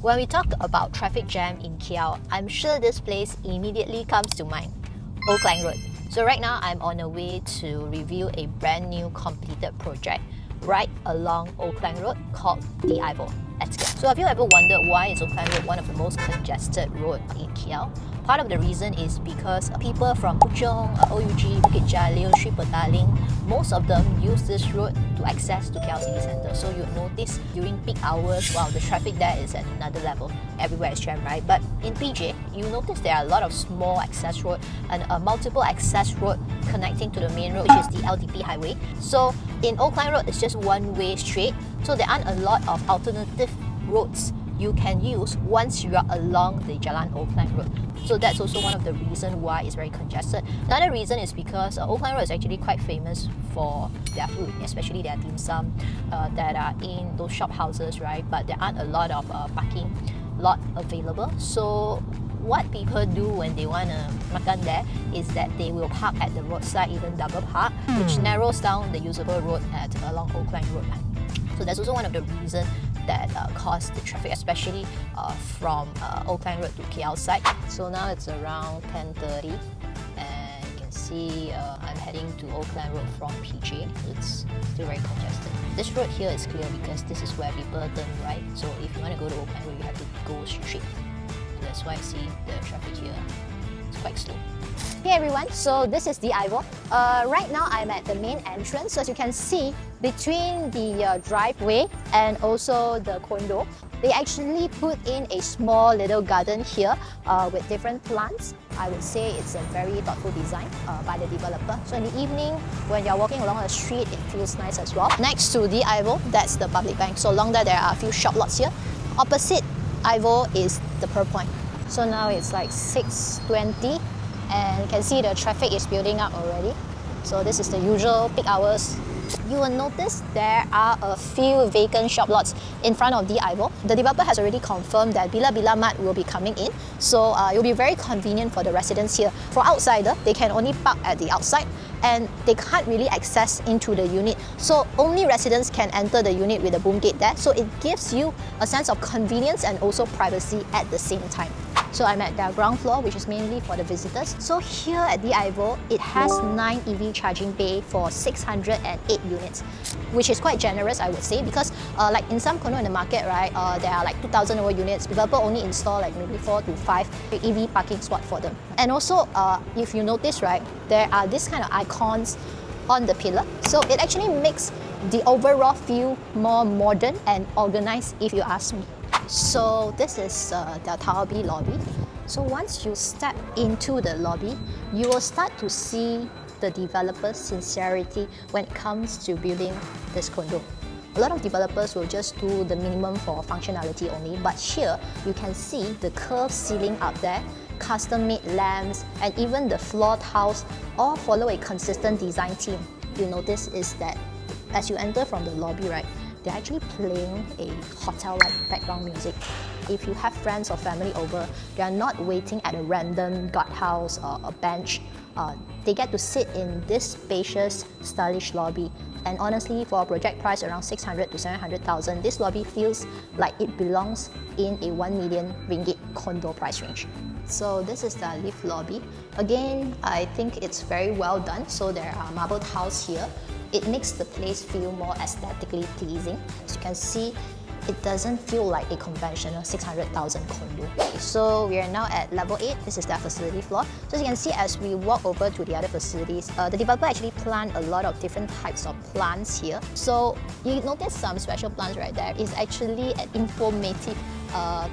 When we talk about traffic jam in KL, I'm sure this place immediately comes to mind, Klang Road. So right now, I'm on a way to review a brand new completed project right along Klang Road called the Ivo. Let's go. So have you ever wondered why is Klang Road one of the most congested roads in KL? Part of the reason is because people from Puchong, OUG, Bukit Jalil, Sri Petaling, most of them use this road to access to KL city centre. So you'll notice during peak hours, wow, the traffic there is at another level. Everywhere is jammed, right? But in PJ, you notice there are a lot of small access road and a multiple access road connecting to the main road, which is the LDP highway. So in Klang Road, it's just one way straight. So there aren't a lot of alternative roads you can use once you are along the Jalan Klang Road. So that's also one of the reasons why it's very congested. Another reason is because Klang Road is actually quite famous for their food, especially their dim sum that are in those shop houses, right? But there aren't a lot of parking lot available. So what people do when they want to makan there is that they will park at the roadside, even double park, which narrows down the usable road along Klang Road. So that's also one of the reasons that caused the traffic, especially from Klang Road to KL side. So now it's around 10:30 and you can see I'm heading to Klang Road from PJ. It's still very congested. This road here is clear because this is where people turn right. So if you want to go to Klang Road, you have to go straight. So that's why I see the traffic here. It's quite slow. Hey everyone, so this is the Ivo. Right now I'm at the main entrance. So as you can see, between the driveway and also the condo, they actually put in a small little garden here with different plants. I would say it's a very thoughtful design by the developer. So in the evening, when you're walking along the street, it feels nice as well. Next to the Ivo, that's the public bank. So along there are a few shop lots here. Opposite Ivo is the Pearl Point. So now it's like 6:20. And you can see the traffic is building up already. So this is the usual peak hours. You will notice there are a few vacant shop lots in front of the Ivo. The developer has already confirmed that Bila Mart will be coming in. So it will be very convenient for the residents here. For outsider, they can only park at the outside and they can't really access into the unit. So only residents can enter the unit with a boom gate there. So it gives you a sense of convenience and also privacy at the same time. So I'm at the ground floor, which is mainly for the visitors. So here at the Ivo, it has 9 EV charging bay for 608 units, which is quite generous, I would say, because like in some condo in the market, right, there are like 2,000 over units. Developer only install like maybe 4 to 5 EV parking spot for them. And also, if you notice, right, there are this kind of icons on the pillar. So it actually makes the overall feel more modern and organized, if you ask me. So this is the Tower B lobby. So once you step into the lobby, you will start to see the developer's sincerity when it comes to building this condo. A lot of developers will just do the minimum for functionality only, but here you can see the curved ceiling up there, custom-made lamps, and even the floor tiles all follow a consistent design theme. You'll notice is that as you enter from the lobby, right, they're actually playing a hotel-like background music. If you have friends or family over, they are not waiting at a random guardhouse or a bench. They get to sit in this spacious, stylish lobby. And honestly, for a project price around 600 to 700,000, this lobby feels like it belongs in a 1 million ringgit condo price range. So this is the lift lobby. Again, I think it's very well done. So there are marble tiles here. It makes the place feel more aesthetically pleasing. As you can see, it doesn't feel like a conventional 600,000 condo. So we are now at level 8. This is their facility floor. So as you can see, as we walk over to the other facilities, the developer actually planted a lot of different types of plants here. So you notice some special plants right there. It's actually an informative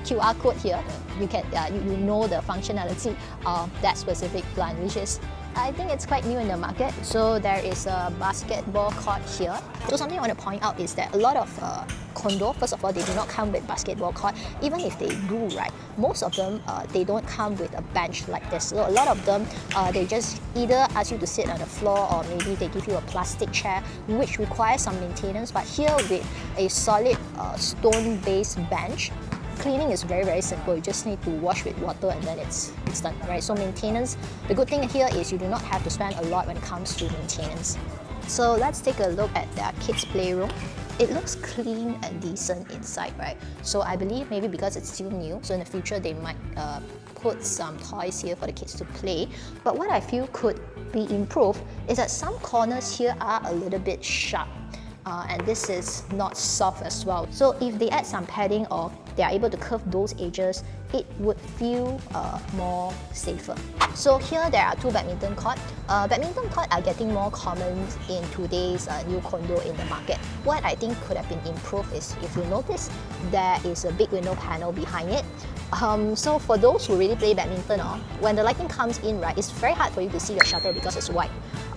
QR code here. You can you know the functionality of that specific plant, which is, I think it's quite new in the market. So there is a basketball court here. So something I want to point out is that a lot of condo, first of all, they do not come with basketball court. Even if they do, right, most of them, they don't come with a bench like this. So a lot of them, they just either ask you to sit on the floor or maybe they give you a plastic chair, which requires some maintenance. But here with a solid stone-based bench, cleaning is very simple. You just need to wash with water and then it's done, right? So maintenance, the good thing here is you do not have to spend a lot when it comes to maintenance. So let's take a look at their kids' playroom. it looks clean and decent inside, right? So I believe maybe because it's still new, so in the future they might put some toys here for the kids to play. But what I feel could be improved is that some corners here are a little bit sharp. And this is not soft as well. So if they add some padding or they are able to curve those edges, it would feel more safer. So here there are two badminton courts. Badminton courts are getting more common in today's new condo in the market. What I think could have been improved is, if you notice, there is a big window panel behind it. So for those who really play badminton, when the lighting comes in, right, it's very hard for you to see the shuttle because it's white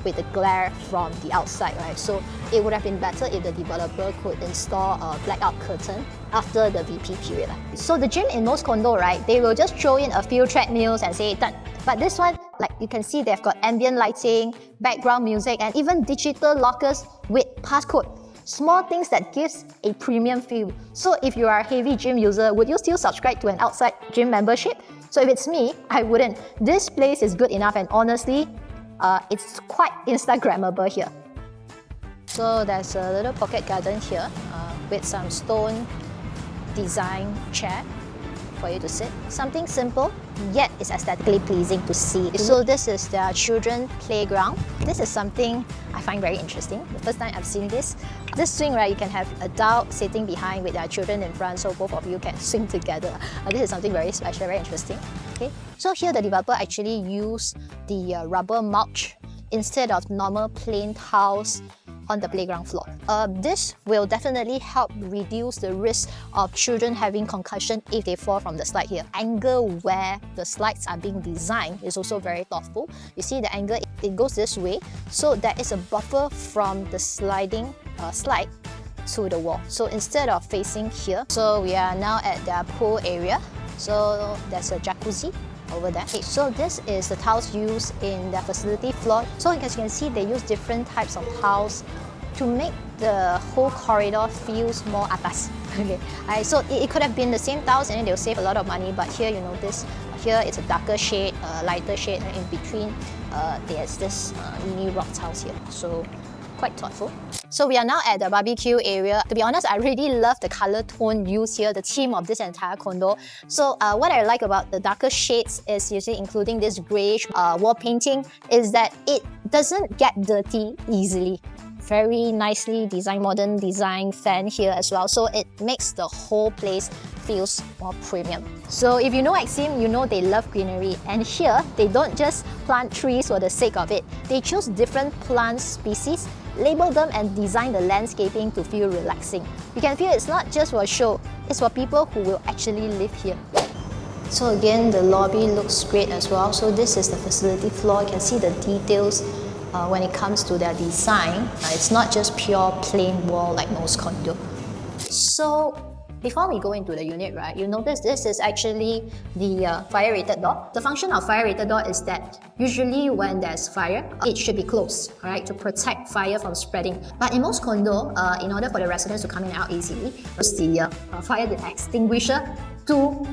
with the glare from the outside, right? So it would have been better if the developer could install a blackout curtain after the VP period. So the gym in most condo, right, they will just throw in a few treadmills and say done. But this one, like you can see, they've got ambient lighting, background music, and even digital lockers with passcode. Small things that gives a premium feel. So if you are a heavy gym user, would you still subscribe to an outside gym membership? So if it's me, I wouldn't. This place is good enough, and honestly, it's quite Instagrammable here. So there's a little pocket garden here with some stone design chair for you to sit. Something simple, yet it's aesthetically pleasing to see. So this is their children playground. This is something I find very interesting. The first time I've seen this. This swing, right, you can have adults sitting behind with their children in front, so both of you can swing together. This is something very special, very interesting. Okay, so here the developer actually used the rubber mulch instead of normal plain tiles on the playground floor. This will definitely help reduce the risk of children having concussion if they fall from the slide here. Angle where the slides are being designed is also very thoughtful. You see the angle, it goes this way, so there is a buffer from the sliding slide to the wall. So instead of facing here, so we are now at their pool area. So there's a jacuzzi over there. Okay, so this is the tiles used in their facility floor. So as you can see, they use different types of tiles to make the whole corridor feels more atas. Okay, so it could have been the same tiles and then they'll save a lot of money, but here you notice, here it's a darker shade, lighter shade, and in between there's this mini rock tiles here. So quite thoughtful. So we are now at the barbecue area. To be honest, I really love the color tone used here, the theme of this entire condo. So what I like about the darker shades is usually including this greyish wall painting is that it doesn't get dirty easily. Very nicely designed, modern design fan here as well. So it makes the whole place feels more premium. So if you know Exim, you know they love greenery. And here, they don't just plant trees for the sake of it. They choose different plant species, label them and design the landscaping to feel relaxing. You can feel it's not just for a show, it's for people who will actually live here. So again, the lobby looks great as well. So this is the facility floor. You can see the details when it comes to their design. It's not just pure plain wall like most condo. So before we go into the unit, right, you notice this is actually the fire-rated door. The function of fire-rated door is that usually when there's fire, it should be closed, right, to protect fire from spreading. But in most condo, in order for the residents to come in and out easily, use the fire extinguisher to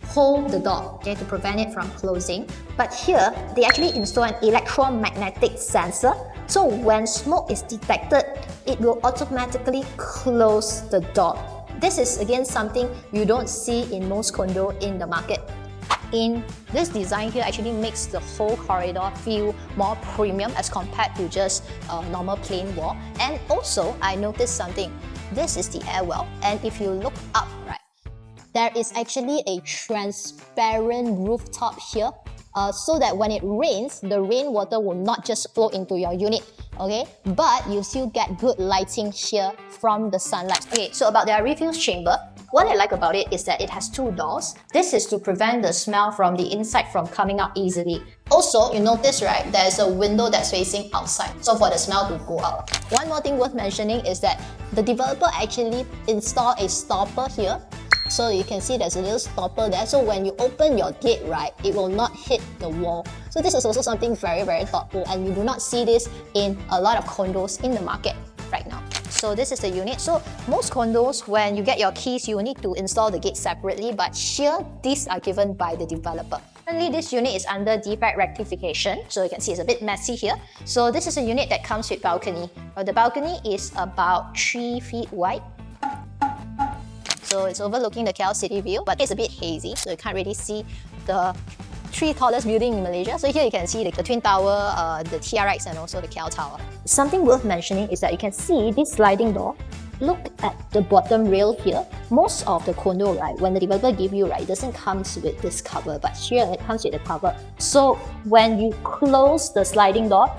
hold the door, okay, to prevent it from closing. But here, they actually install an electromagnetic sensor. So when smoke is detected, it will automatically close the door. This is again something you don't see in most condo in the market. In this design here actually makes the whole corridor feel more premium as compared to just a normal plain wall. And also, I noticed something. This is the air well, and if you look up, right, there is actually a transparent rooftop here, so that when it rains, the rainwater will not just flow into your unit, okay? But you still get good lighting here from the sunlight. Okay, so about their refuse chamber, what I like about it is that it has two doors. This is to prevent the smell from the inside from coming out easily. Also, you notice, right, there's a window that's facing outside, so for the smell to go out. One more thing worth mentioning is that the developer actually installed a stopper here. So you can see there's a little stopper there. So when you open your gate, right, it will not hit the wall. So this is also something very, very thoughtful, and you do not see this in a lot of condos in the market right now. So this is the unit. So most condos, when you get your keys, you need to install the gate separately, but here, these are given by the developer. Currently, this unit is under defect rectification, so you can see it's a bit messy here. So this is a unit that comes with balcony. The balcony is about 3 feet wide. So it's overlooking the KL city view, but it's a bit hazy, so you can't really see the 3 tallest building in Malaysia. So here you can see the Twin Tower, the TRX, and also the KL Tower. Something worth mentioning is that you can see this sliding door. Look at the bottom rail here. Most of the condo, right, when the developer give you, right, it doesn't come with this cover, but here it comes with the cover. So when you close the sliding door,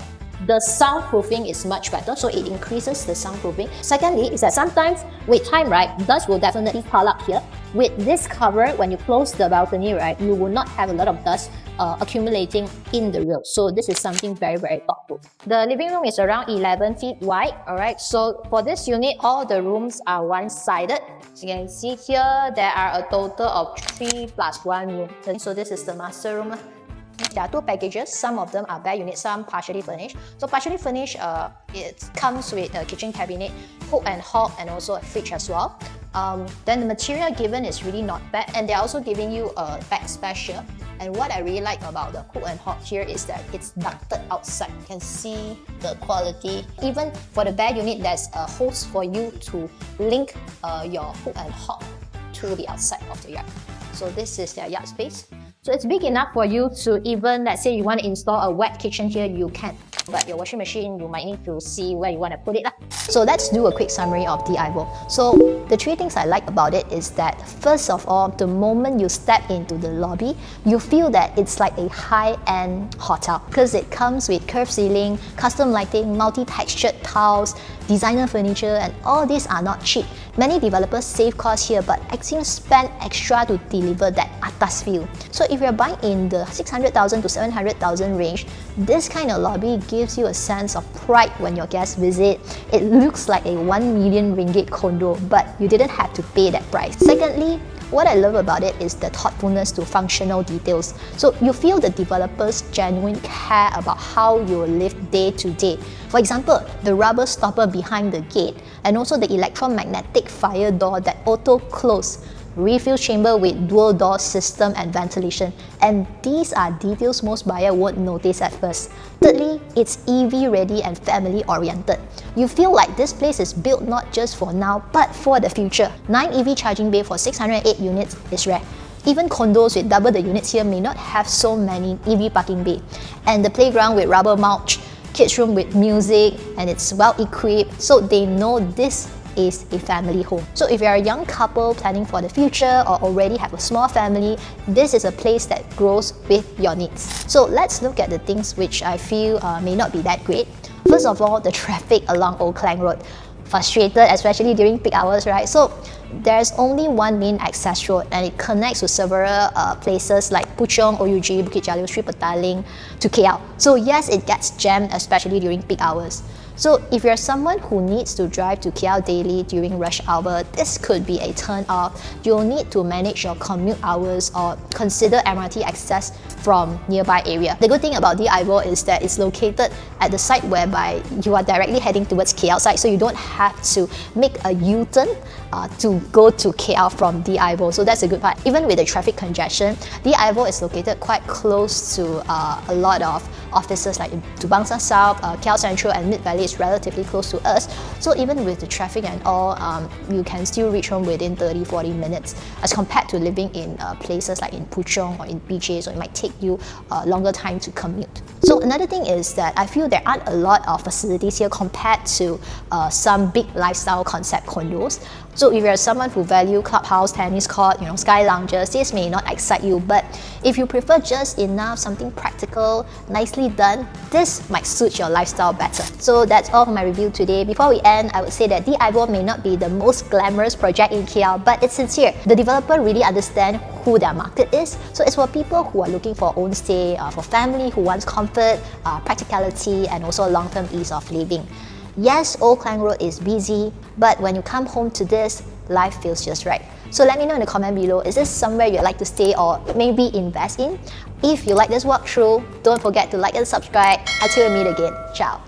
the soundproofing is much better, so it increases the soundproofing. Secondly, is that sometimes with time, right, dust will definitely pile up here. With this cover, when you close the balcony, right, you will not have a lot of dust accumulating in the rail. So this is something very, very thoughtful. The living room is around 11 feet wide, alright. So for this unit, all the rooms are one-sided. So you can see here, there are a total of 3 plus 1 rooms. So this is the master room. There are 2 packages. Some of them are bare units, some partially furnished. So partially furnished, it comes with a kitchen cabinet, hook and hob, and also a fridge as well. Then the material given is really not bad, and they're also giving you a backsplash here. And what I really like about the hook and hob here is that it's ducted outside. You can see the quality. Even for the bare unit, there's a hose for you to link your hook and hob to the outside of the yard. So this is their yard space. So it's big enough for you to even, let's say you want to install a wet kitchen here, you can. But your washing machine, you might need to see where you want to put it. So let's do a quick summary of the DIVO. So the 3 things I like about it is that, first of all, the moment you step into the lobby, you feel that it's like a high-end hotel because it comes with curved ceiling, custom lighting, multi-textured tiles, designer furniture, and all these are not cheap. Many developers save costs here, but Axiom spend extra to deliver that atas feel. So if you're buying in the 600,000 to 700,000 range, this kind of lobby gives you a sense of pride when your guests visit. It looks like a 1 million ringgit condo, but you didn't have to pay that price. Secondly, what I love about it is the thoughtfulness to functional details. So you feel the developers genuinely care about how you live day to day. For example, the rubber stopper behind the gate, and also the electromagnetic fire door that auto-close, refill chamber with dual door system and ventilation. And these are details most buyers won't notice at first. Thirdly, it's EV ready and family oriented. You feel like this place is built not just for now, but for the future. 9 EV charging bay for 608 units is rare. Even condos with double the units here may not have so many EV parking bay. And the playground with rubber mulch, kids room with music, and it's well equipped, so they know this is a family home. So if you're a young couple planning for the future or already have a small family, this is a place that grows with your needs. So let's look at the things which I feel may not be that great. First of all, the traffic along Old Klang Road. Frustrated, especially during peak hours, right? So there's only one main access road, and it connects to several places like Puchong, OUG, Bukit Jalil, Sri Petaling to KL. So yes, it gets jammed, especially during peak hours. So if you're someone who needs to drive to KL daily during rush hour, this could be a turn off. You'll need to manage your commute hours or consider MRT access from nearby area. The good thing about DIVO is that it's located at the site whereby you are directly heading towards KL side, so you don't have to make a U-turn to go to KL from DIVO. So that's a good part. Even with the traffic congestion, DIVO is located quite close to a lot of offices like in Damansara South, KL Central, and Mid Valley is relatively close to us. So even with the traffic and all, you can still reach home within 30-40 minutes as compared to living in places like in Puchong or in BJ, so it might take you a longer time to commute. So another thing is that I feel there aren't a lot of facilities here compared to some big lifestyle concept condos. So if you're someone who value clubhouse, tennis court, sky lounges, this may not excite you, but if you prefer just enough, something practical, nicely done, this might suit your lifestyle better. So that's all for my review today. Before we end, I would say that DIVO may not be the most glamorous project in KL, but it's sincere. The developer really understands who their market is. So it's for people who are looking for own stay, for family who wants comfort, practicality, and also long-term ease of living. Yes, Old Klang Road is busy, but when you come home to this, life feels just right. So let me know in the comment below, is this somewhere you'd like to stay or maybe invest in? If you like this walkthrough, don't forget to like and subscribe. Until we meet again, ciao!